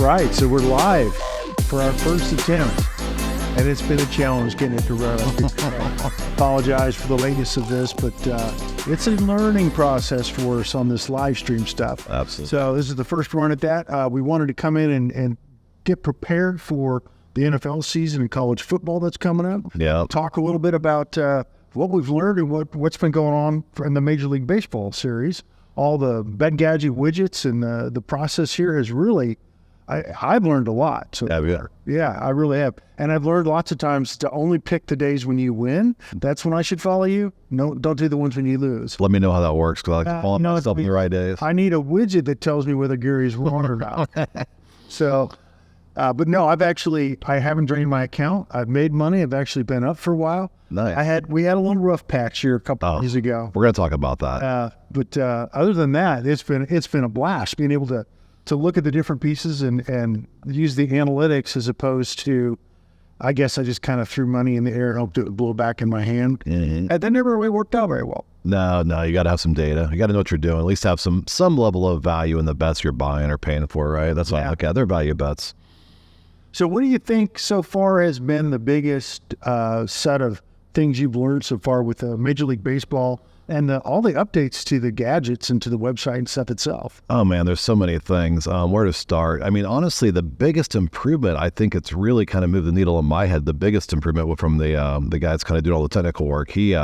right, so we're live for our first attempt, and it's been a challenge getting it to run. Apologize for the lateness of this, but it's a learning process for us on this live stream stuff. Absolutely. So this is the first run at that. We wanted to come in and get prepared for the NFL season and college football that's coming up. Yeah. Talk a little bit about what we've learned and what's been going on in the Major League Baseball series. All the BetGadget widgets and the process here has really, I've learned a lot. So yeah, I really have. And I've learned lots of times to only pick the days when you win. That's when I should follow you. No, don't do the ones when you lose. Let me know how that works, because I like to follow myself in the right days. I need a widget that tells me whether Gary's wrong or not. So, but no, I haven't drained my account. I've made money. I've actually been up for a while. Nice. We had a little rough patch here a couple of years ago. We're going to talk about that. But other than that, it's been a blast being able to look at the different pieces and use the analytics as opposed to, I guess I just kind of threw money in the air and hoped it would blow back in my hand. Mm-hmm. And that never really worked out very well. No, you got to have some data. You got to know what you're doing. At least have some level of value in the bets you're buying or paying for, right? That's what I look at. They're value bets. So what do you think so far has been the biggest set of things you've learned so far with Major League Baseball and all the updates to the gadgets and to the website and stuff itself? Oh, man, there's so many things. Where to start? I mean, honestly, the biggest improvement, I think it's really kind of moved the needle in my head. The biggest improvement from the guy that's kind of doing all the technical work. He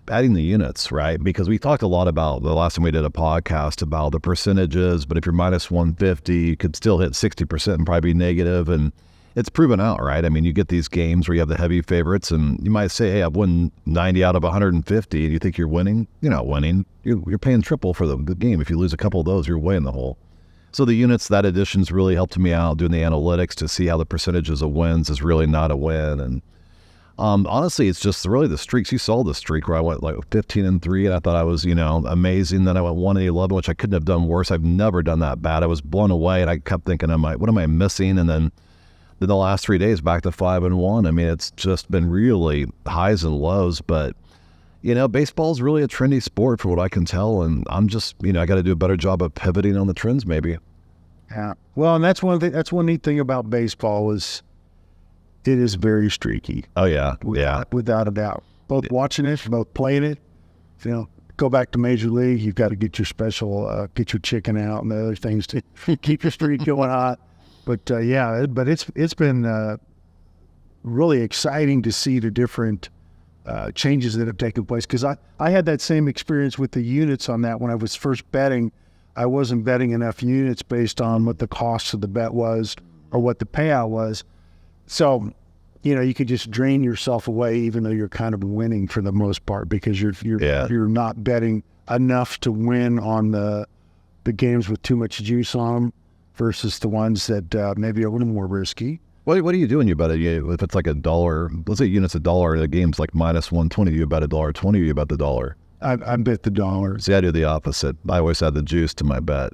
adding the units, right? Because we talked a lot about the last time we did a podcast about the percentages, but if you're minus 150, you could still hit 60% and probably be negative. And it's proven out, right? I mean, you get these games where you have the heavy favorites and you might say, hey, I've won 90 out of 150, and you think you're winning. You're not winning. You're paying triple for the game. If you lose a couple of those, you're way in the hole. So the units, that addition's really helped me out doing the analytics to see how the percentages of wins is really not a win. And honestly, it's just really the streaks. You saw the streak where I went like 15-3, and I thought I was, amazing. Then I went 1-11, which I couldn't have done worse. I've never done that bad. I was blown away, and I kept thinking, what am I missing? And then the last 3 days back to 5-1. I mean, it's just been really highs and lows, but baseball's really a trendy sport for what I can tell, and I'm just, I got to do a better job of pivoting on the trends, maybe. Yeah. Well, and that's one thing. That's one neat thing about baseball is it is very streaky. Oh yeah, without a doubt. Both watching it, both playing it. Go back to Major League. You've got to get your special, get your chicken out and the other things to keep your streak going hot. But it's been really exciting to see the different changes that have taken place. Because I had that same experience with the units on that when I was first betting. I wasn't betting enough units based on what the cost of the bet was or what the payout was. So, you could just drain yourself away even though you're kind of winning for the most part because you're not betting enough to win on the games with too much juice on them versus the ones that maybe are a little more risky. What do you do when you bet it? If it's like $1, let's say unit's $1, the game's like minus 120, you bet $1.20, or you bet the dollar? I bet the dollar. See, I do the opposite. I always add the juice to my bet.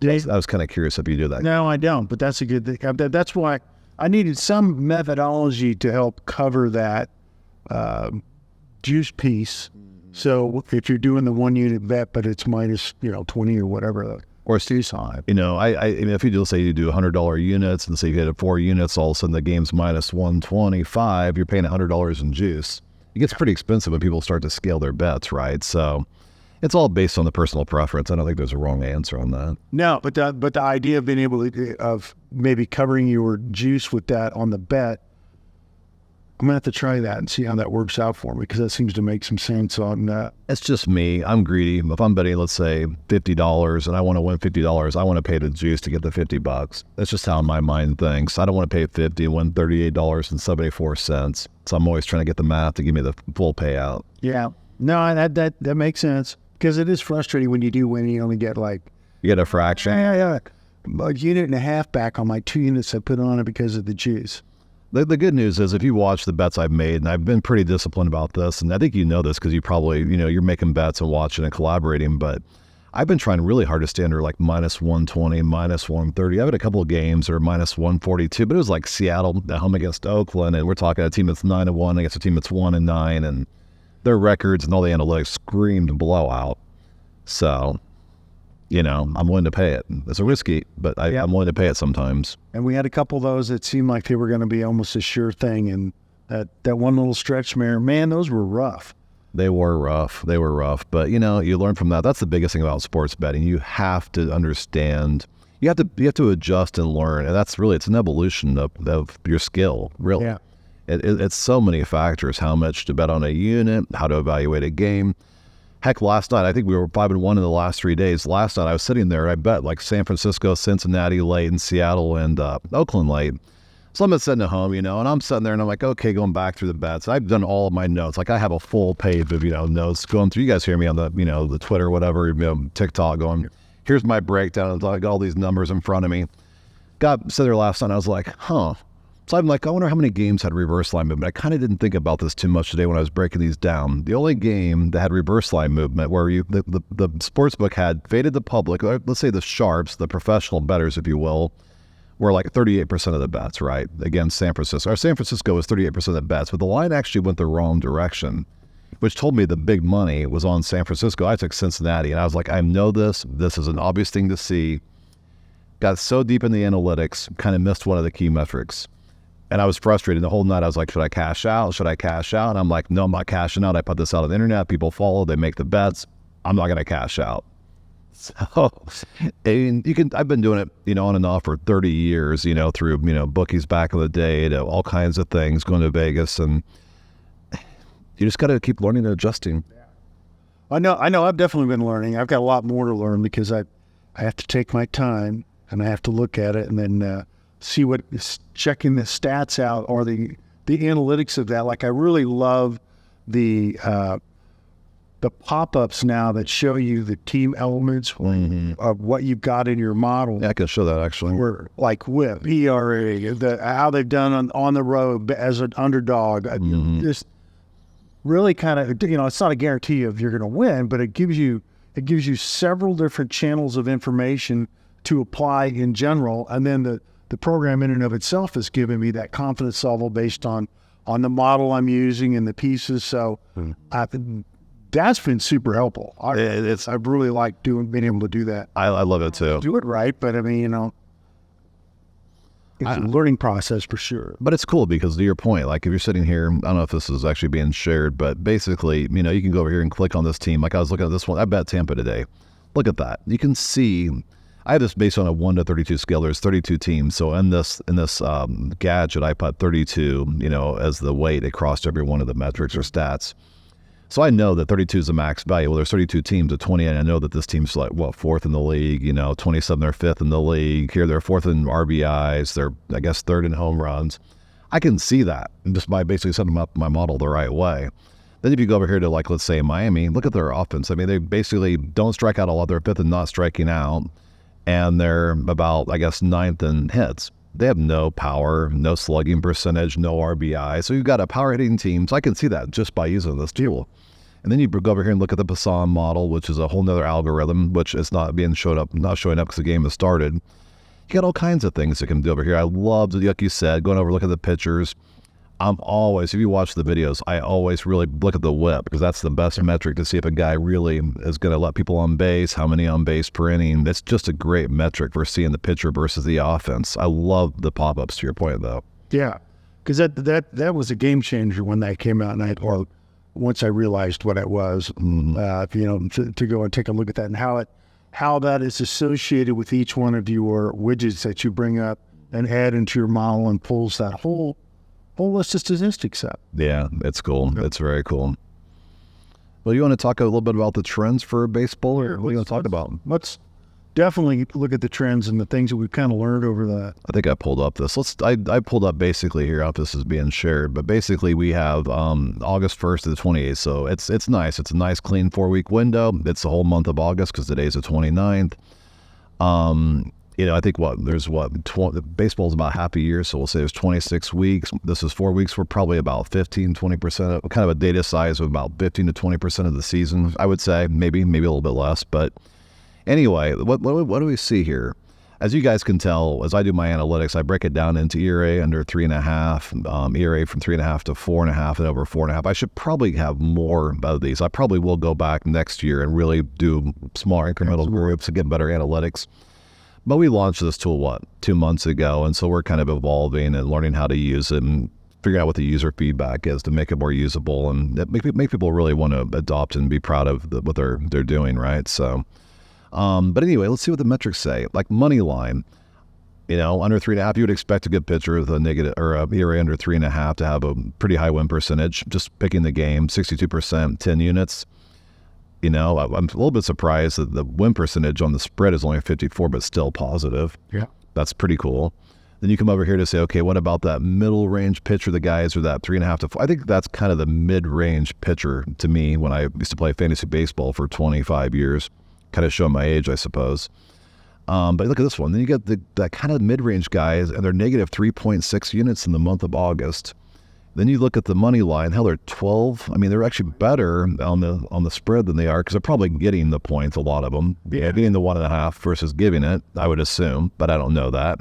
I was kind of curious if you do that. No, I don't, but that's a good thing. That's why I needed some methodology to help cover that juice piece. So if you're doing the 1 unit bet, but it's minus 20 or whatever, or it's too high. If you say you do $100 units and say you get 4 units, all of a sudden the game's minus 125, you're paying $100 in juice. It gets pretty expensive when people start to scale their bets, right? So it's all based on the personal preference. I don't think there's a wrong answer on that. No, but the idea of being able of maybe covering your juice with that on the bet, I'm going to have to try that and see how that works out for me because that seems to make some sense on that. It's just me. I'm greedy. If I'm betting, let's say, $50 and I want to win $50, I want to pay the juice to get the $50. That's just how my mind thinks. I don't want to pay $50 and win $38.74. So I'm always trying to get the math to give me the full payout. Yeah. No, that makes sense because it is frustrating when you do win and you only get You get a fraction? Yeah. A unit and a half back on my 2 units I put on it because of the juice. The good news is if you watch the bets I've made, and I've been pretty disciplined about this, and I think you know this because you probably, you're making bets and watching and collaborating, but I've been trying really hard to stay under like minus 120, minus 130. I've had a couple of games that are minus 142, but it was like Seattle at home against Oakland, and we're talking a team that's 9-1 against a team that's 1-9, and their records and all the analytics screamed blowout. So I'm willing to pay it. It's risky, but I'm willing to pay it sometimes. And we had a couple of those that seemed like they were going to be almost a sure thing. And that one little stretch mare, man, those were rough. They were rough. But, you learn from that. That's the biggest thing about sports betting. You have to understand. You have to adjust and learn. And it's an evolution of your skill, really. Yeah. It's so many factors, how much to bet on a unit, how to evaluate a game. Heck, last night, I think we were 5-1 in the last 3 days. Last night, I was sitting there, I bet like San Francisco, Cincinnati late, and Seattle and Oakland late. So I'm sitting at home, and I'm sitting there and I'm like, okay, going back through the bets. I've done all of my notes. Like I have a full page of, notes going through. You guys hear me on the, the Twitter, whatever, TikTok going, here's my breakdown. I got all these numbers in front of me. Sat there last night, I was like, huh. So I'm like, I wonder how many games had reverse line movement. I kind of didn't think about this too much today when I was breaking these down. The only game that had reverse line movement where the sports book had faded the public, or let's say the sharps, the professional bettors, if you will, were like 38% of the bets, right? Against San Francisco. Or San Francisco was 38% of the bets, but the line actually went the wrong direction, which told me the big money was on San Francisco. I took Cincinnati, and I was like, I know this. This is an obvious thing to see. Got so deep in the analytics, kind of missed one of the key metrics. And I was frustrated the whole night. I was like, should I cash out? And I'm like, no, I'm not cashing out. I put this out on the internet. People follow. They make the bets. I'm not going to cash out. So, and I've been doing it, on and off for 30 years, through, bookies back in the day to all kinds of things, going to Vegas. And you just got to keep learning and adjusting. I know. I've definitely been learning. I've got a lot more to learn because I have to take my time and I have to look at it and then, see what checking the stats out or the analytics of that. Like I really love the pop-ups now that show you the team elements of what you've got in your model. Yeah, I can show that actually. Where, like WHIP, ERA, how they've done on the road as an underdog. Just really kind of, it's not a guarantee of you're going to win, but it gives you several different channels of information to apply in general, and then the program in and of itself is giving me that confidence level based on the model I'm using and the pieces. So that's been super helpful. I really like being able to do that. I love it too. Do it right, but I mean, it's a learning process for sure. But it's cool because to your point, like if you're sitting here, I don't know if this is actually being shared, but basically, you can go over here and click on this team. Like I was looking at this one, I bet Tampa today. Look at that. You can see, I have this based on a 1 to 32 scale. There's 32 teams. So in this gadget, I put 32, as the weight across every one of the metrics or stats. So I know that 32 is the max value. Well, there's 32 teams at 20, and I know that this team's like, fourth in the league, 27, they're fifth in the league. Here, they're fourth in RBIs. They're, I guess, third in home runs. I can see that just by basically setting up my model the right way. Then if you go over here to, like, let's say Miami, look at their offense. I mean, they basically don't strike out a lot. They're fifth in not striking out, and they're about, I guess, ninth in hits. They have no power, no slugging percentage, no RBI. So you've got a power hitting team. So I can see that just by using this tool. And then you go over here and look at the Poisson model, which is a whole nother algorithm, which is not showing up because the game has started. You got all kinds of things that can do over here. I love, like you said, going over, look at the pitchers. If you watch the videos, I always really look at the whip because that's the best metric to see if a guy really is going to let people on base, how many on base per inning. It's just a great metric for seeing the pitcher versus the offense. I love the pop-ups to your point, though. Yeah, because that was a game changer when that came out, and once I realized what it was, to go and take a look at that and how that is associated with each one of your widgets that you bring up and add into your model and pulls that whole list of statistics up. Yeah, it's cool. Yeah. It's very cool. Well, you want to talk a little bit about the trends for baseball, or what are you going to talk about? Let's definitely look at the trends and the things that we've kind of learned over the... I think I pulled up this. I pulled up basically here, if this is being shared, but basically we have August 1st to the 28th, so it's nice. It's a nice, clean 4-week window. It's the whole month of August because today's the 29th. I think baseball's about half a year, so we'll say there's 26 weeks. This is 4 weeks. We're probably about 15-20%, kind of a data size of about 15 to 20% of the season, I would say, maybe a little bit less. But anyway, what do we see here? as you guys can tell, as I do my analytics, I break it down into ERA under 3.5, ERA from 3.5 to 4.5, and over 4.5. I should probably have more of these. I probably will go back next year and really do smaller incremental groups to get better analytics. But we launched this tool, 2 months ago, and so we're kind of evolving and learning how to use it and figuring out what the user feedback is to make it more usable and make people really want to adopt and be proud of what they're doing, right? So. But anyway, let's see what the metrics say. Like money line, under 3.5, you would expect a good pitcher with a negative or a ERA under 3.5 to have a pretty high win percentage. Just picking the game, 62%, 10 units. I'm a little bit surprised that the win percentage on the spread is only 54, but still positive. Yeah, that's pretty cool. Then you come over here to say, okay, what about that middle range pitcher, the guys are that 3.5 to 4? I think that's kind of the mid range pitcher to me when I used to play fantasy baseball for 25 years. Kind of showing my age, I suppose. But look at this one. Then you get that kind of mid-range guys, and they're negative 3.6 units in the month of August. Then you look at the money line. Hell, they're 12. I mean, they're actually better on the spread than they are because they're probably getting the points, a lot of them. Yeah, getting the 1.5 versus giving it, I would assume, but I don't know that.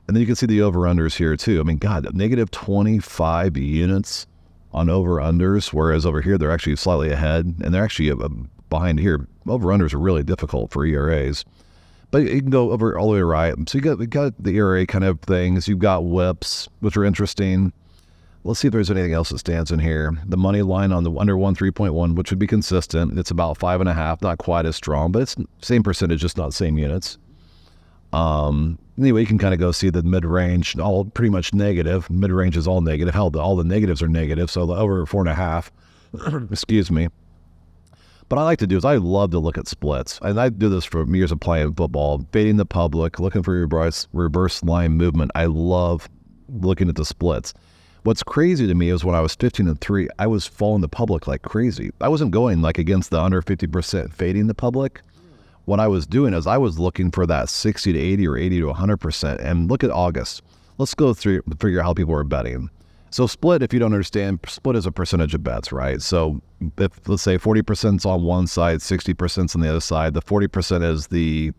And then you can see the over-unders here, too. I mean, God, negative 25 units on over-unders, whereas over here they're actually slightly ahead, and they're actually behind here. Over-unders are really difficult for ERAs. But you can go over all the way right. So we got the ERA kind of things. You've got whips, which are interesting. Let's see if there's anything else that stands in here. The money line on the under 3.1, which would be consistent. It's about 5.5, not quite as strong, but it's same percentage, just not same units. Anyway, you can kind of go see the mid-range, all pretty much negative. Mid-range is all negative. Hell, all the negatives are negative, so the over 4.5, excuse me. What I like to do is I love to look at splits. And I do this for years of playing football, baiting the public, looking for reverse line movement. I love looking at the splits. What's crazy to me is when I was 15-3, I was following the public like crazy. I wasn't going like against the under 50% fading the public. What I was doing is I was looking for that 60 to 80 or 80 to 100%. And look at August. Let's go through figure out how people are betting. So split, if you don't understand, split is a percentage of bets, right? So if, let's say 40% is on one side, 60% is on the other side. The 40% is the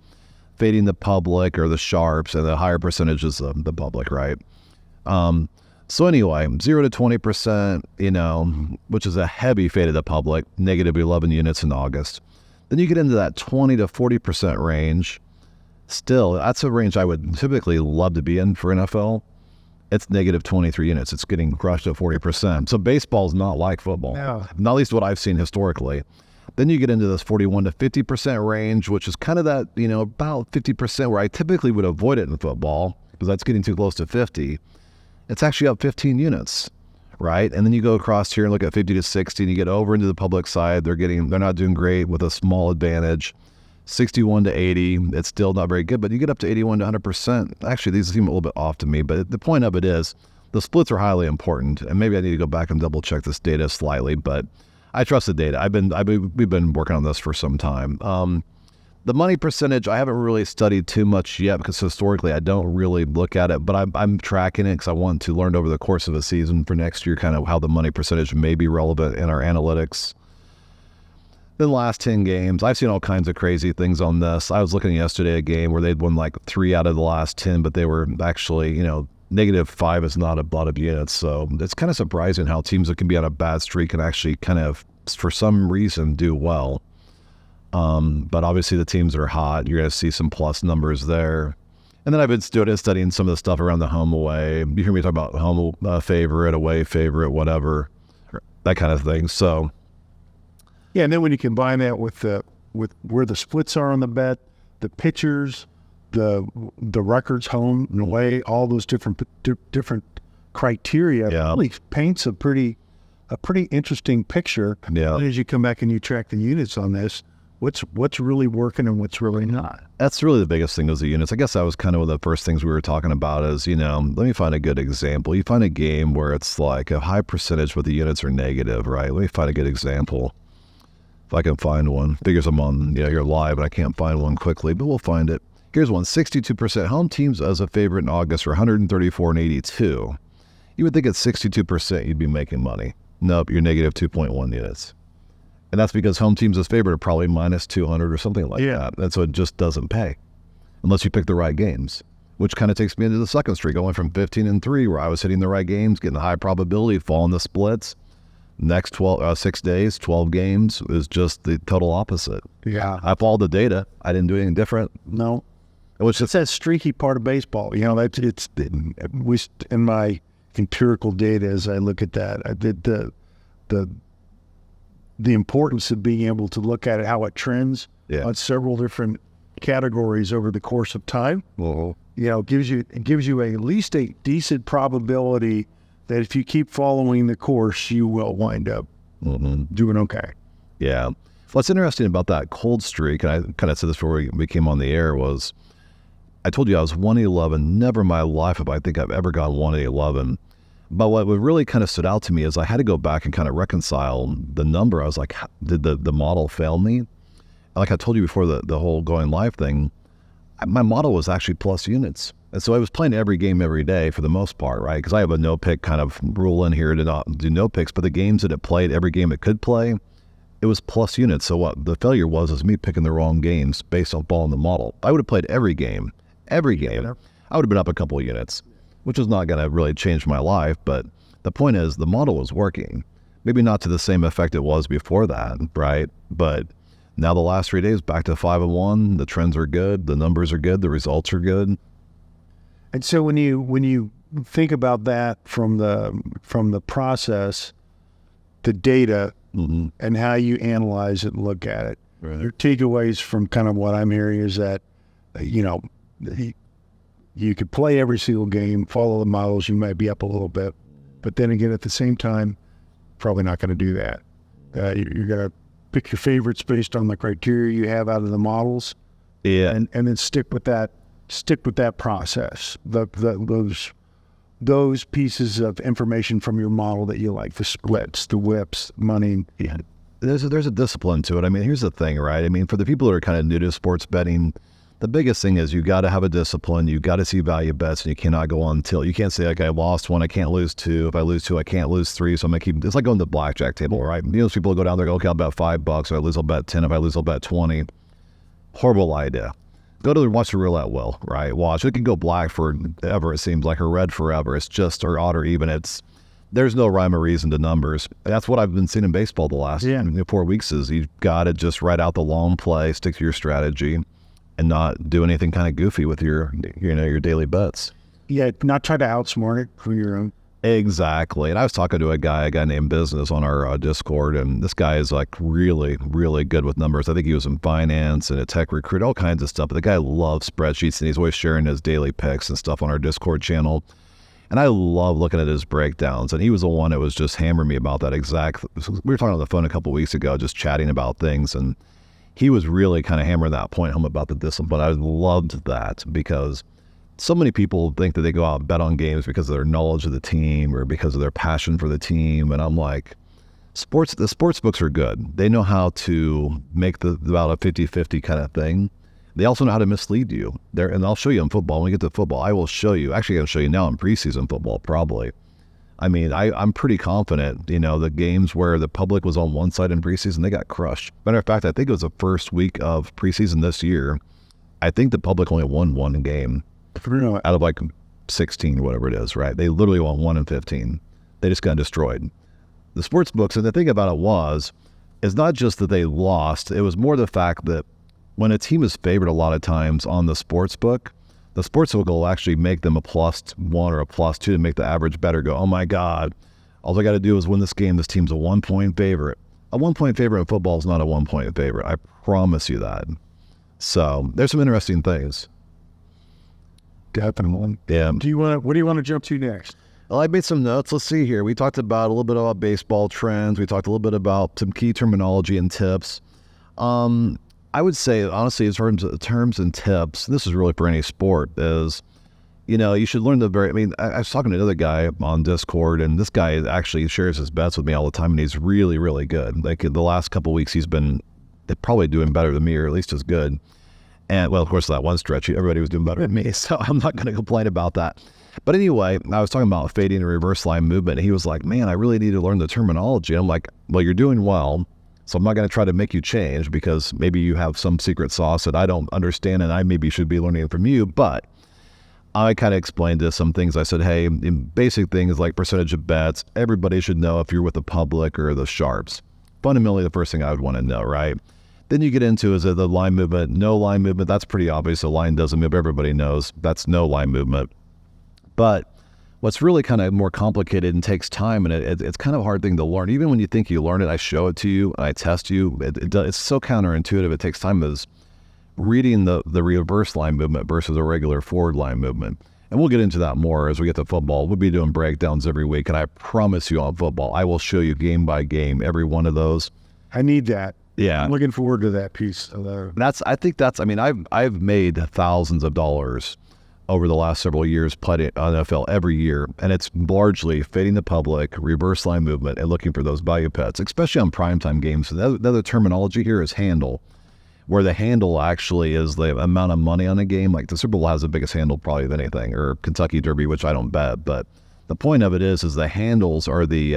fading the public or the sharps, and the higher percentage is the public, right? So anyway, 0 to 20%, which is a heavy fade of the public, negative 11 units in August. Then you get into that 20 to 40% range. Still, that's a range I would typically love to be in for NFL. It's negative 23 units. It's getting crushed at 40%. So baseball's not like football, not at least what I've seen historically. Then you get into this 41 to 50% range, which is kind of that, about 50% where I typically would avoid it in football because that's getting too close to 50. It's actually up 15 units, right? And then you go across here and look at 50 to 60, and you get over into the public side. They're not doing great with a small advantage. 61 to 80, it's still not very good, but you get up to 81 to 100%. Actually, these seem a little bit off to me, but the point of it is the splits are highly important, and maybe I need to go back and double check this data slightly, but I trust the data. We've been working on this for some time. The money percentage, I haven't really studied too much yet because historically I don't really look at it, but I'm tracking it because I want to learn over the course of a season for next year kind of how the money percentage may be relevant in our analytics. Then the last 10 games, I've seen all kinds of crazy things on this. I was looking yesterday at a game where they'd won like 3 out of the last 10, but they were actually, negative 5 is not a lot of units. So it's kind of surprising how teams that can be on a bad streak can actually kind of, for some reason, do well. But obviously the teams that are hot, you're going to see some plus numbers there. And then I've been studying some of the stuff around the home away. You hear me talk about home favorite, away favorite, whatever, that kind of thing. So. Yeah, and then when you combine that with where the splits are on the bet, the pitchers, the records, home and away, all those different criteria, really paints a pretty interesting picture. Yeah. As you come back and you track the units on this, what's really working and what's really not. That's really the biggest thing, is the units. I guess that was kind of one of the first things we were talking about is, let me find a good example. You find a game where it's like a high percentage but the units are negative, right? Let me find a good example. If I can find one. Figures I'm on, you're live, and I can't find one quickly, but we'll find it. Here's one, 62%. Home teams as a favorite in August are 134 and 82. You would think at 62% you'd be making money. Nope, you're negative 2.1 units. And that's because home teams as favorite are probably minus 200 or something like that. And so it just doesn't pay. unless you pick the right games, which kind of takes me into the second streak. I went from 15-3, where I was hitting the right games, getting the high probability, falling the splits. Next 6 days, 12 games is just the total opposite. Yeah. I followed the data. I didn't do anything different. No. It was It's just, that streaky part of baseball. You know, it's in my empirical data as I look at that. I did the importance of being able to look at it, how it trends on several different categories over the course of time. well, You know, it gives you at least a decent probability that if you keep following the course, you will wind up doing okay. yeah. What's interesting about that cold streak, and I kind of said this before we came on the air, was I told you I was 111. Never in my life have I think I've ever gone 111. But what really kind of stood out to me is I had to go back and kind of reconcile the number. I was like, did the model fail me? Like I told you before the whole going live thing, my model was actually plus units. And so I was playing every game every day for the most part, right? Because I have a no-pick kind of rule in here to not do no picks, but the games that it played, every game it could play, it was plus units. So what the failure was me picking the wrong games based on following the model. I would have played every game. I would have been up a couple of units, which is not going to really change my life. But the point is the model was working. Maybe not to the same effect it was before that, right? But now the last 3 days, back to 5-1. The trends are good. The numbers are good. The results are good. And so when you think about that from the process, the data, and how you analyze it and look at it, your takeaways from kind of what I'm hearing is that, you know, you could play every single game, follow the models, you might be up a little bit, but then again, at the same time, probably not going to do that. You're going to pick your favorites based on the criteria you have out of the models, and then stick with that process. Those pieces of information from your model that you like, the splits, the whips, money. Yeah. There's a discipline to it. I mean, here's the thing, right? I mean, for the people that are kind of new to sports betting, the biggest thing is you got to have a discipline. You got to see value bets, and you cannot go on tilt. You can't say, like, I lost one, I can't lose two. If I lose two, I can't lose three. So I'm gonna keep. It's like going to the blackjack table, right? You know, those people go down there, go, okay, I'll bet $5. If I lose, I'll bet 10. If I lose, I'll bet 20. Horrible idea. Go to watch the roulette wheel, right? Watch. It can go black forever, it seems like, or red forever. It's just, or odd or even. There's no rhyme or reason to numbers. That's what I've been seeing in baseball the last 4 weeks is you've got to just write out the long play, stick to your strategy, and not do anything kind of goofy with your daily bets. Yeah, not try to outsmart it for your own. Exactly. And I was talking to a guy named Business on our Discord, and this guy is like really, really good with numbers. I think he was in finance and a tech recruit, all kinds of stuff. But the guy loves spreadsheets, and he's always sharing his daily picks and stuff on our Discord channel. And I love looking at his breakdowns. And he was the one that was just hammering me about that exact. We were talking on the phone a couple of weeks ago, just chatting about things, and he was really kind of hammering that point home about the discipline. I loved that because so many people think that they go out and bet on games because of their knowledge of the team or because of their passion for the team. And I'm like, the sports books are good. They know how to make about a 50-50 kind of thing. They also know how to mislead you. And I'll show you in football. When we get to football, I will show you. Actually, I'll show you now in preseason football, probably. I mean, I'm pretty confident, the games where the public was on one side in preseason, they got crushed. Matter of fact, I think it was the first week of preseason this year. I think the public only won one game out of like 16, whatever it is, right? They literally won 1 in 15. They just got destroyed. The sports books, and the thing about it is not just that they lost. It was more the fact that when a team is favored a lot of times on the sports book will actually make them a +1 or a +2 to make the average better go, oh my God, all I got to do is win this game. This team's a 1-point favorite. A 1-point favorite in football is not a 1-point favorite. I promise you that. So there's some interesting things. Definitely. Yeah. What do you want to jump to next? Well, I made some notes. Let's see here. We talked about a little bit about baseball trends. We talked a little bit about some key terminology and tips. I would say, honestly, in terms and tips, this is really for any sport, is, you should learn I was talking to another guy on Discord, and this guy actually shares his bets with me all the time, and he's really, really good. Like the last couple of weeks, he's been probably doing better than me, or at least as good. And, well, of course, that one stretch, everybody was doing better than me, so I'm not going to complain about that. But anyway, I was talking about fading and reverse line movement, and he was like, man, I really need to learn the terminology. I'm like, well, you're doing well. So I'm not going to try to make you change because maybe you have some secret sauce that I don't understand and I maybe should be learning from you. But I kind of explained to some things. I said, hey, in basic things like percentage of bets, everybody should know if you're with the public or the sharps. Fundamentally, the first thing I would want to know, right? Then you get into is it the line movement, no line movement. That's pretty obvious. The line doesn't move. Everybody knows that's no line movement. But what's really kind of more complicated and takes time, and it's kind of a hard thing to learn. Even when you think you learn it, I show it to you and I test you. It's so counterintuitive. It takes time as reading the reverse line movement versus a regular forward line movement. And we'll get into that more as we get to football. We'll be doing breakdowns every week. And I promise you on football, I will show you game by game, every one of those. I need that. Yeah. I'm looking forward to that piece. I've made thousands of dollars over the last several years playing NFL every year, and it's largely fading the public, reverse line movement, and looking for those value pets, especially on primetime games. So the other terminology here is handle, where the handle actually is the amount of money on a game. Like the Super Bowl has the biggest handle probably of anything, or Kentucky Derby, which I don't bet. But the point of it is the handles are the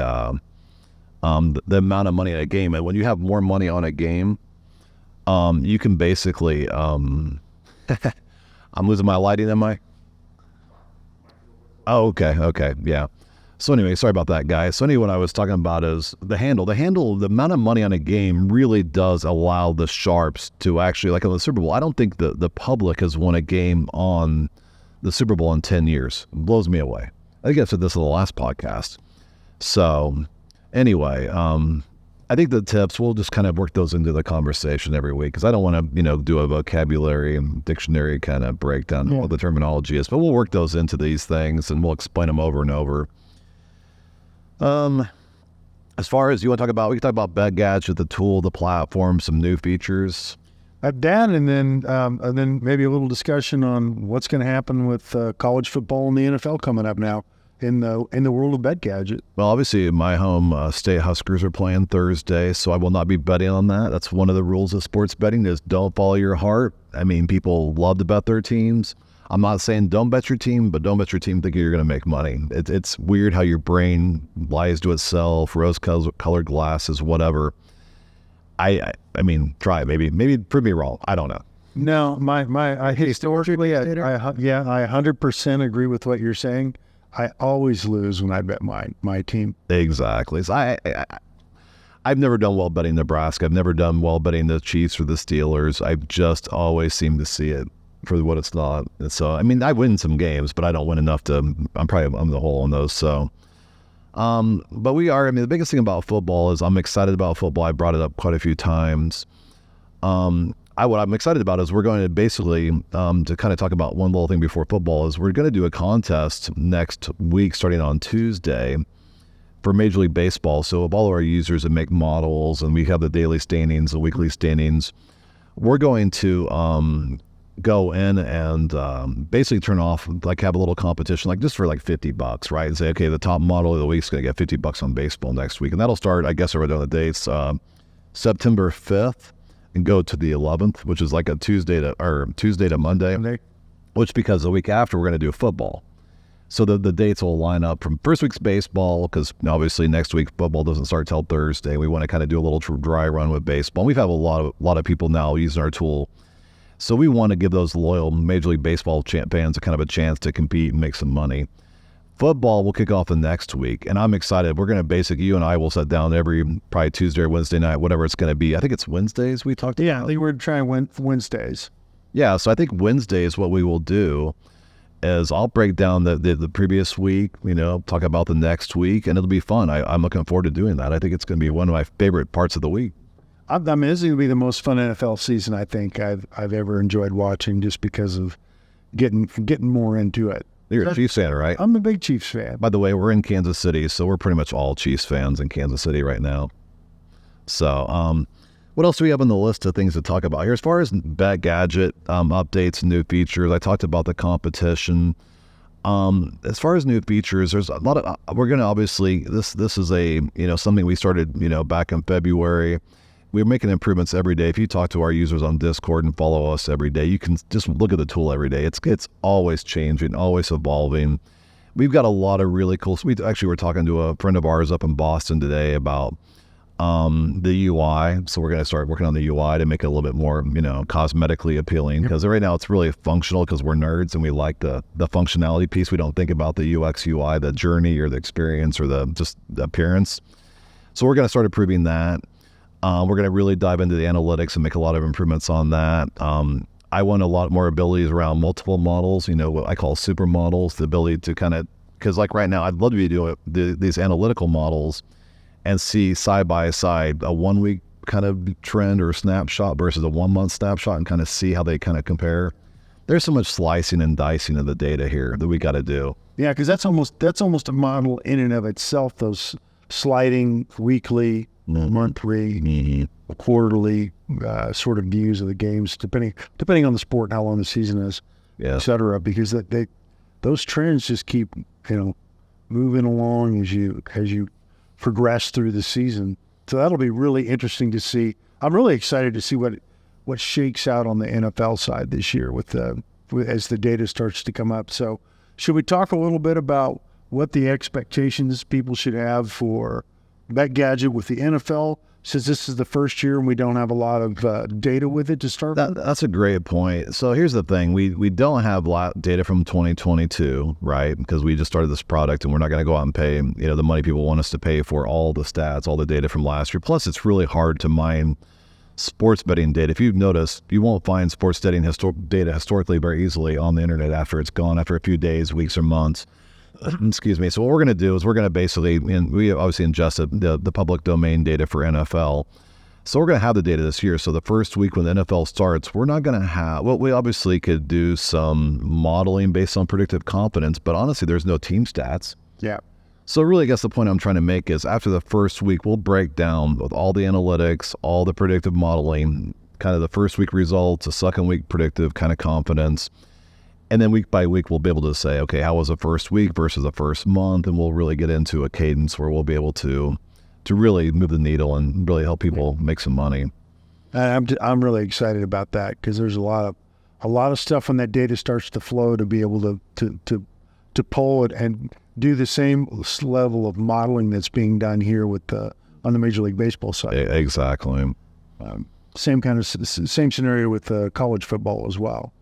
amount of money in a game. And when you have more money on a game, you can basically, I'm losing my lighting, am I? Oh, okay, yeah. So anyway, sorry about that, guys. So anyway, what I was talking about is the handle. The amount of money on a game really does allow the sharps to actually, like on the Super Bowl, I don't think the public has won a game on the Super Bowl in 10 years. It blows me away. I think I said this in the last podcast. So anyway, I think the tips, we'll just kind of work those into the conversation every week because I don't want to, do a vocabulary and dictionary kind of breakdown of what the terminology is, but we'll work those into these things and we'll explain them over and over. As far as we can talk about Bet Gadget, the tool, the platform, some new features. That, and then maybe a little discussion on what's going to happen with college football and the NFL coming up now in the world of Bet Gadget. Well, obviously, my home state Huskers are playing Thursday, so I will not be betting on that. That's one of the rules of sports betting is don't follow your heart. I mean, people love to bet their teams. I'm not saying don't bet your team, but don't bet your team thinking you're going to make money. It's weird how your brain lies to itself, rose-colored glasses, whatever. I mean, try it. Maybe prove me wrong. I don't know. No, I historically, I 100% agree with what you're saying. I always lose when I bet my team. Exactly. So I've never done well betting Nebraska. I've never done well betting the Chiefs or the Steelers. I've just always seemed to see it for what it's not. And so, I mean, I win some games, but I don't win enough to, I'm the hole on those. So, but the biggest thing about football is I'm excited about football. I brought it up quite a few times. What I'm excited about is we're going to basically, to kind of talk about one little thing before football is we're going to do a contest next week starting on Tuesday for Major League Baseball. So of all of our users that make models and we have the daily standings, the weekly standings, we're going to go in and basically turn off, like have a little competition, like just for like $50, right? And say, okay, the top model of the week is going to get $50 on baseball next week. And that'll start, I guess, already on the dates, September 5th. And go to the 11th, which is like a Tuesday to Monday, which because the week after we're going to do football. So the dates will line up from first week's baseball because obviously next week football doesn't start till Thursday. We want to kind of do a little dry run with baseball. We've had a lot of people now using our tool. So we want to give those loyal Major League Baseball fans a kind of a chance to compete and make some money. Football will kick off the next week, and I'm excited. We're going to you and I will sit down probably Tuesday or Wednesday night, whatever it's going to be. I think it's Wednesdays we talked about. Yeah, I think we're trying Wednesdays. Yeah, so I think Wednesdays what we will do is I'll break down the previous week, talk about the next week, and it'll be fun. I'm looking forward to doing that. I think it's going to be one of my favorite parts of the week. I mean, this is going to be the most fun NFL season I think I've ever enjoyed watching just because of getting more into it. You're a Chiefs fan, right? I'm a big Chiefs fan. By the way, we're in Kansas City, so we're pretty much all Chiefs fans in Kansas City right now. So, what else do we have on the list of things to talk about here? As far as Bet Gadget updates and new features, I talked about the competition. As far as new features, there's a lot of. We're going to obviously this is a something we started back in February. We're making improvements every day. If you talk to our users on Discord and follow us every day, you can just look at the tool every day. It's always changing, always evolving. We've got a lot of really cool. We actually were talking to a friend of ours up in Boston today about The UI. So we're going to start working on the UI to make it a little bit more, cosmetically appealing, because right now it's really functional because we're nerds and we like the functionality piece. We don't think about the UX, UI, the journey or the experience or just the appearance. So we're going to start improving that. We're going to really dive into the analytics and make a lot of improvements on that. I want a lot more abilities around multiple models, what I call super models, the ability to because like right now, I'd love to be doing these analytical models and see side by side a 1 week kind of trend or snapshot versus a 1 month snapshot and kind of see how they kind of compare. There's so much slicing and dicing of the data here that we got to do. Yeah, because that's almost a model in and of itself. Those sliding weekly, monthly, quarterly sort of views of the games, depending on the sport and how long the season is, et cetera. Because those trends just keep moving along as you progress through the season. So that'll be really interesting to see. I'm really excited to see what shakes out on the NFL side this year as the data starts to come up. So should we talk a little bit about what the expectations people should have for BetGadget with the NFL, since this is the first year and we don't have a lot of data with it to start with? That's a great point. So here's the thing. We don't have a lot of data from 2022, right? Because we just started this product and we're not going to go out and pay the money people want us to pay for all the stats, all the data from last year. Plus, it's really hard to mine sports betting data. If you've noticed, you won't find sports betting data historically very easily on the internet after it's gone, after a few days, weeks, or months. Excuse me. So what we're going to do is we're going to basically, we obviously ingested the public domain data for NFL. So we're going to have the data this year. So the first week when the NFL starts, we're not going to have, well, we obviously could do some modeling based on predictive confidence, but honestly, there's no team stats. Yeah. So really, I guess the point I'm trying to make is after the first week, we'll break down with all the analytics, all the predictive modeling, kind of the first week results, the second week predictive kind of confidence. And then week by week, we'll be able to say, okay, how was the first week versus the first month? And we'll really get into a cadence where we'll be able to really move the needle and really help people make some money. I'm really excited about that because there's a lot of stuff when that data starts to flow to be able to pull it and do the same level of modeling that's being done here on the Major League Baseball side. Exactly. Same scenario with college football as well.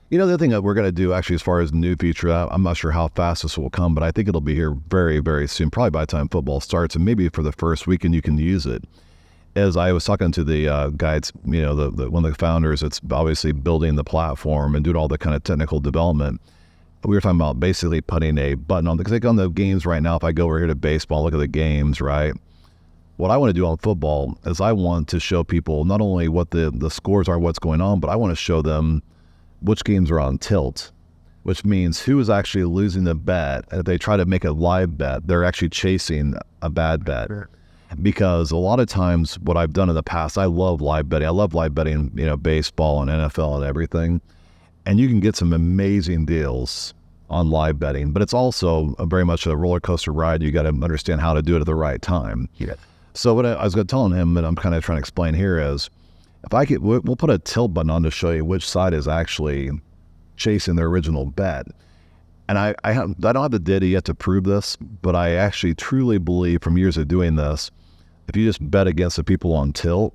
The other thing that we're going to do actually as far as new feature, I'm not sure how fast this will come, but I think it'll be here very, very soon, probably by the time football starts, and maybe for the first weekend you can use it. As I was talking to the guys, one of the founders that's obviously building the platform and doing all the kind of technical development, we were talking about basically putting a button on, because like on the games right now, if I go over here to baseball, look at the games, right? What I want to do on football is I want to show people not only what the scores are, what's going on, but I want to show them which games are on tilt, which means who is actually losing the bet. And if they try to make a live bet, they're actually chasing a bad bet. Sure. Because a lot of times what I've done in the past, I love live betting. I love live betting, baseball and NFL and everything. And you can get some amazing deals on live betting, but it's also very much a roller coaster ride. You got to understand how to do it at the right time. Yeah. So what I was telling him, and I'm kind of trying to explain here is, we'll put a tilt button on to show you which side is actually chasing their original bet. And I don't have the data yet to prove this, but I actually truly believe from years of doing this, if you just bet against the people on tilt,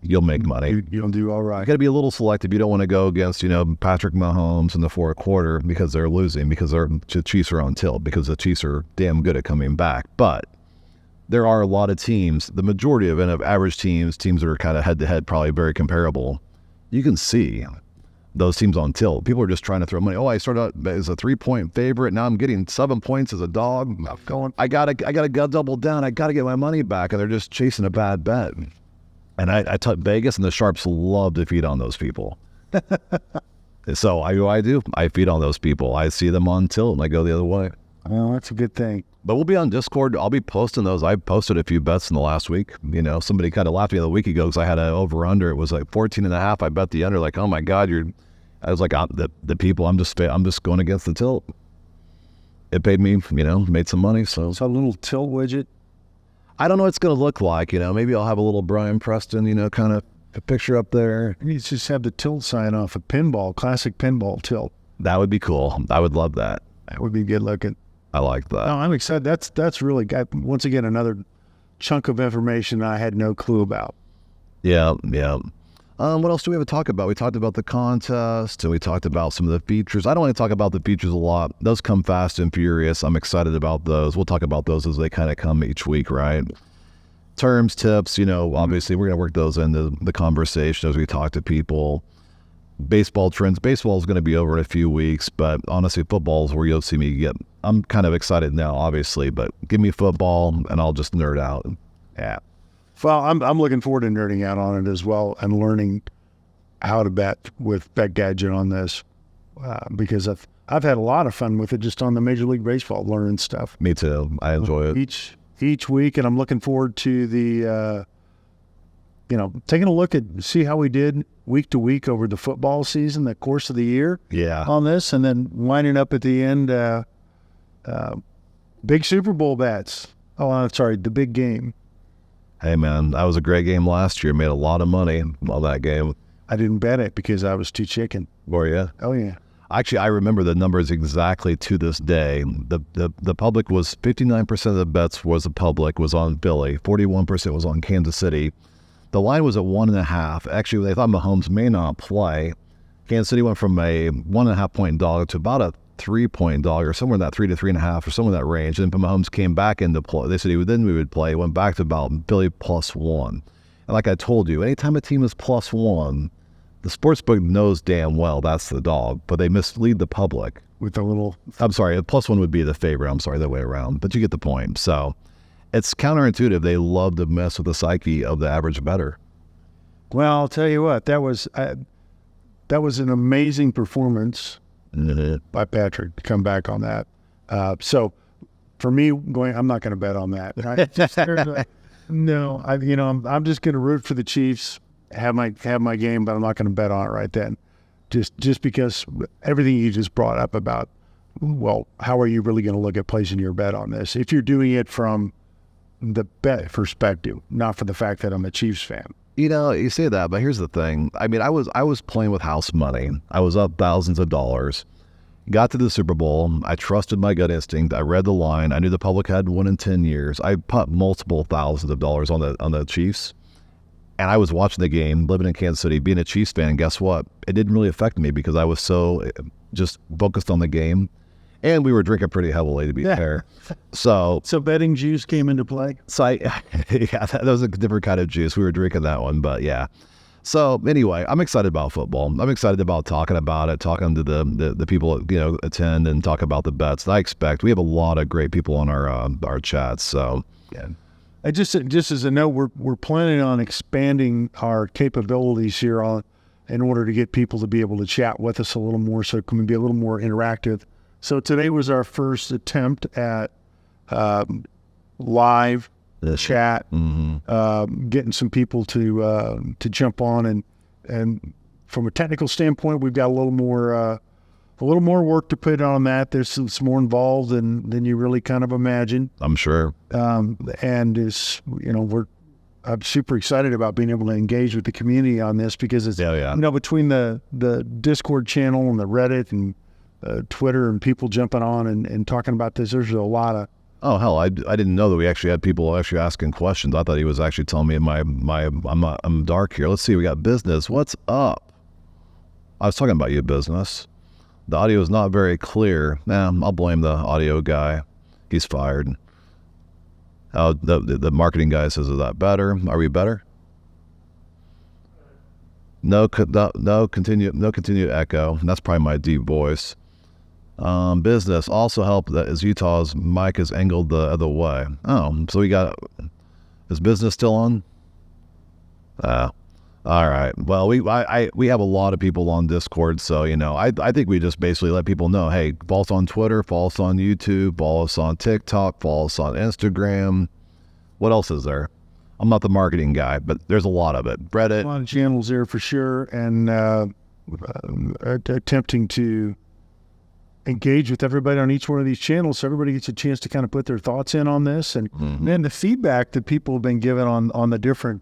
you'll make money. You'll do all right. You got to be a little selective. You don't want to go against, Patrick Mahomes in the fourth quarter because they're losing, because the Chiefs are on tilt, because the Chiefs are damn good at coming back. But there are a lot of teams, the majority of average teams that are kind of head-to-head, probably very comparable. You can see those teams on tilt. People are just trying to throw money. Oh, I started out as a 3-point favorite. Now I'm getting 7 points as a dog. I gotta go double down. I gotta get my money back. And they're just chasing a bad bet. And I tell Vegas and the sharps love to feed on those people. So I do. I feed on those people. I see them on tilt and I go the other way. Well, that's a good thing. But we'll be on Discord. I'll be posting those. I posted a few bets in the last week. Somebody kind of laughed at me the week ago because I had an over-under. It was like 14.5. I bet the under. Like, oh my God, I was like, the people. I'm just going against the tilt. It paid me, made some money. So a little tilt widget. I don't know what it's going to look like. Maybe I'll have a little Brian Preston, kind of a picture up there. You just have the tilt sign off a pinball, classic pinball tilt. That would be cool. I would love that. That would be good looking. I like that. No, I'm excited. That's really, once again, another chunk of information I had no clue about. Yeah, yeah. What else do we have to talk about? We talked about the contest, and we talked about some of the features. I don't want to talk about the features a lot. Those come fast and furious. I'm excited about those. We'll talk about those as they kind of come each week, right? Terms, tips, obviously we're going to work those into the conversation as we talk to people. Baseball trends. Baseball is going to be over in a few weeks, but honestly, football is where you'll see me get. I'm kind of excited now, obviously, but give me football and I'll just nerd out. Yeah. Well, I'm looking forward to nerding out on it as well and learning how to bet with BetGadget on this because I've had a lot of fun with it just on the Major League Baseball, learning stuff. Me too. I enjoy it. Each week, and I'm looking forward to the, taking a look at, see how we did week to week over the football season, the course of the year on this, and then winding up at the end, big Super Bowl bets. Oh, I'm sorry, the big game. Hey, man, that was a great game last year. Made a lot of money on that game. I didn't bet it because I was too chicken. Were you? Oh, yeah. Actually, I remember the numbers exactly to this day. The public was 59% of the bets was on Philly. 41% was on Kansas City. The line was at 1.5. Actually, they thought Mahomes may not play. Kansas City went from a 1.5 point dog to about a 3 point dog, or somewhere in that 3 to 3.5, or somewhere in that range. And then Mahomes came back into play. They said we would play. Went back to about Philly +1. And like I told you, anytime a team is +1, the sportsbook knows damn well that's the dog, but they mislead the public with a little. I'm sorry, +1 would be the favorite. I'm sorry, the way around. But you get the point. So it's counterintuitive. They love to mess with the psyche of the average bettor. Well, I'll tell you what, that was an amazing performance by Patrick to come back on that. So for me, I'm not going to bet on that. I'm just going to root for the Chiefs, have my game, but I'm not going to bet on it right then. Just because everything you just brought up about, well, how are you really going to look at placing your bet on this? If you're doing it from the bet perspective, not for the fact that I'm a Chiefs fan. You say that, but here's the thing. I mean, I was playing with house money. I was up thousands of dollars. Got to the Super Bowl. I trusted my gut instinct. I read the line. I knew the public hadn't won in 10 years. I put multiple thousands of dollars on the Chiefs. And I was watching the game, living in Kansas City, being a Chiefs fan. And guess what? It didn't really affect me because I was so just focused on the game. And we were drinking pretty heavily, to be fair. So betting juice came into play? That was a different kind of juice. We were drinking that one, but yeah. So anyway, I'm excited about football. I'm excited about talking about it, talking to the people attend and talk about the bets. And I expect we have a lot of great people on our chats. So yeah. Just as a note, we're planning on expanding our capabilities here in order to get people to be able to chat with us a little more, so it can be a little more interactive. So today was our first attempt at live chat, getting some people to jump on, and from a technical standpoint, we've got a little more work to put on that. There's it's more involved than you really kind of imagine. I'm sure. And it's I'm super excited about being able to engage with the community on this because it's between the Discord channel and the Reddit and Twitter and people jumping on and talking about this, there's a lot of. Oh hell, I didn't know that we actually had people actually asking questions. I thought he was actually telling me I'm dark here. Let's see, we got business. What's up? I was talking about you, business. The audio is not very clear. I'll blame the audio guy. He's fired. The marketing guy says, is that better? Are we better? No, continue echo. That's probably my deep voice. Business also help that is Utah's mic is angled the other way. Oh, so is business still on? All right. Well, we have a lot of people on Discord, so I think we just basically let people know, hey, follow us on Twitter, follow us on YouTube, follow us on TikTok, follow us on Instagram. What else is there? I'm not the marketing guy, but there's a lot of it. Reddit. A lot of channels there for sure, and attempting to engage with everybody on each one of these channels so everybody gets a chance to kind of put their thoughts in on this. And then the feedback that people have been given on the different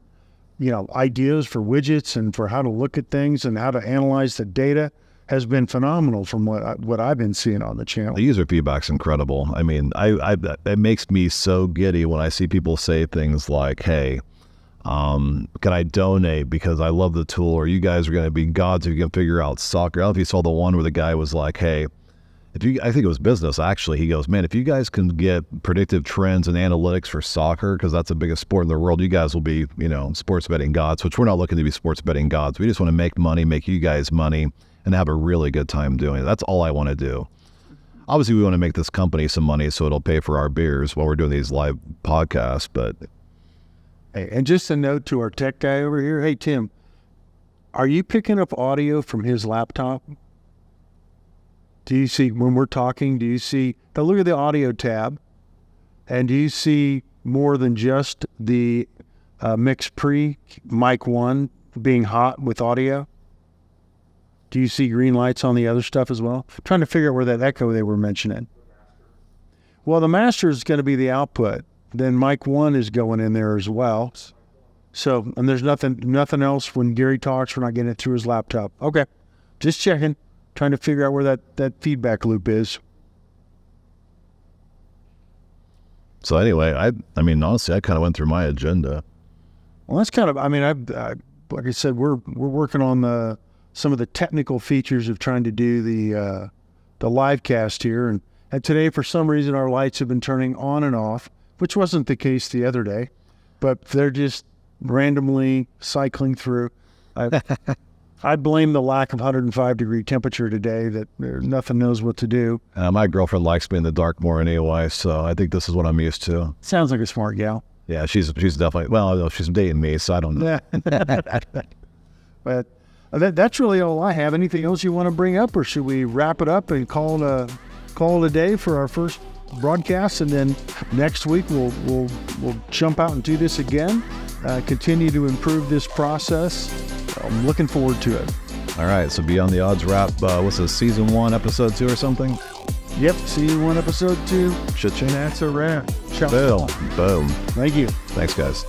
ideas for widgets and for how to look at things and how to analyze the data. has been phenomenal from what I've been seeing on the channel. The user feedback's incredible. I mean, it makes me so giddy when I see people say things like, "Hey, can I donate because I love the tool?" Or, "You guys are going to be gods if you can figure out soccer." I don't know if you saw the one where the guy was like, "Hey, I think it was business actually. He goes, man, if you guys can get predictive trends and analytics for soccer, because that's the biggest sport in the world, you guys will be, sports betting gods," which we're not looking to be sports betting gods. We just want to make money, make you guys money, and have a really good time doing it. That's all I want to do. Obviously, we want to make this company some money so it'll pay for our beers while we're doing these live podcasts. But hey, and just a note to our tech guy over here. Hey, Tim, are you picking up audio from his laptop? Do you see, when we're talking, do you see, now look at the audio tab, and do you see more than just the Mix Pre Mic 1 being hot with audio? Do you see green lights on the other stuff as well? I'm trying to figure out where that echo they were mentioning. Well, the master is going to be the output. Then Mic 1 is going in there as well. So, and there's nothing else when Gary talks, we're not getting it through his laptop. Okay, just checking. Trying to figure out where that feedback loop is. So anyway, I mean, honestly, I kind of went through my agenda. Well, that's kind of, I mean, I like I said, we're working on some of the technical features of trying to do the live cast here. And today, for some reason, our lights have been turning on and off, which wasn't the case the other day, but they're just randomly cycling through. I blame the lack of 105-degree temperature today, that nothing knows what to do. My girlfriend likes me in the dark more anyway, so I think this is what I'm used to. Sounds like a smart gal. Yeah, she's definitely, well, she's dating me, so I don't know. But that's really all I have. Anything else you want to bring up, or should we wrap it up and call it a day for our first broadcast, and then next week we'll jump out and do this again, continue to improve this process. I'm looking forward to it. All right, so Beyond the Odds wrap, what's this, season 1, episode 2 or something? Yep, season 1, episode 2. Cha-ching. That's a wrap. Boom. Thank you. Thanks, guys.